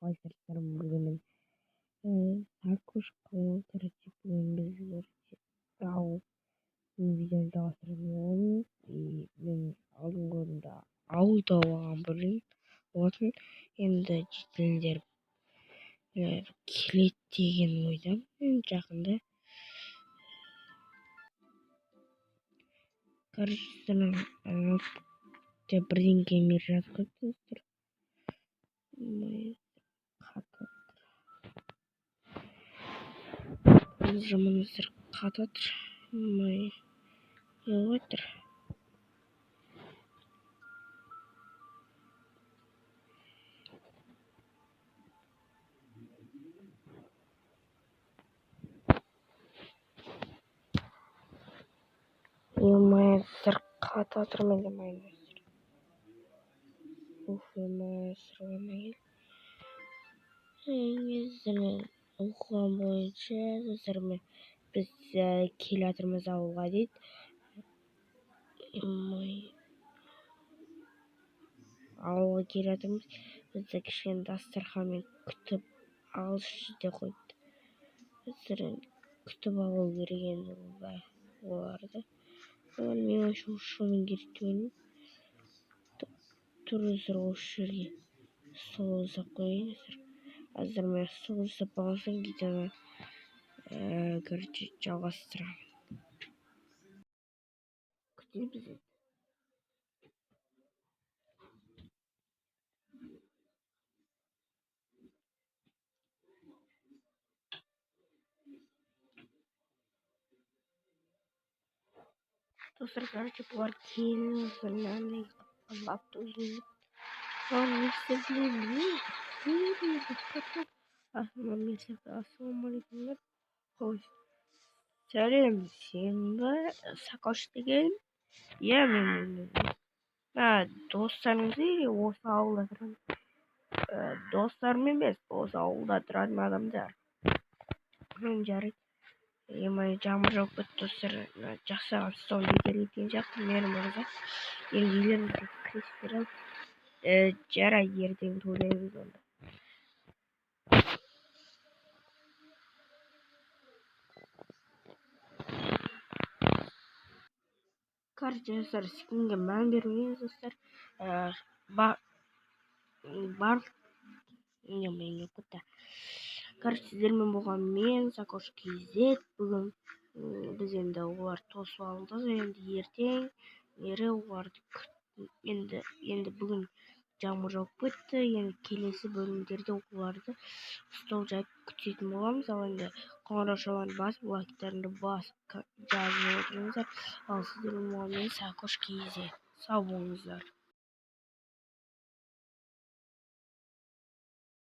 Arkadaşlarım bugün sarhoş kaldırıcı bugün bizler daha güzel dağıtırım. Ben algında auto bugün olsun hem de ciddiler kilit деген ойдам жақында короче бірдеңке мен жазып қойыпсыздар жамансыр қататыр жатыр Емайсыр қататыр менде майнайсыр оқыған бойынша жасырмай біз келе жатырмыз ауылға дейді ауылға келе жатырмыз бізді кішкене дастарханмен күтіп алшы деп қойды біздер күтіп алу керек енді оларды мен шумен керек деп ойлаймын тұрыңыздар осы жерге стол жасап қояйыныздар қазір мен стол жасап болған соң видеоны короче жалғастырамын күтеміз енді достар короче бұлар келіп мынандай лапты үзіліп не істеп білмеймін ассалаумағалейкум сәлем сен бе сакош деген иә мен достарыңыз осы ауылда тұратын достарым емес осы ауылда тұратын адамдар жарайды жаңбыр жауып кетті достар жасаған стол бекер кеткен сияқты мені мырза енді үйлеріңізге кірісіп беремін жарайды ертең төлейміз онда короче достар ешкімге мән бермеңіз достар короче сіздермен болған мен сакош kz бүгін біз енді олар тосып алды енді ертең оларды енді бүгін жаңбыр жауып кетті енді келесі бөлімдерде оларды стол жайып күтетін боламыз ал енді қоңырау шаланы басып лайктарыңды басып жазып отырыңыздар ал сіздермен болған мен сакош kz сау болыңыздар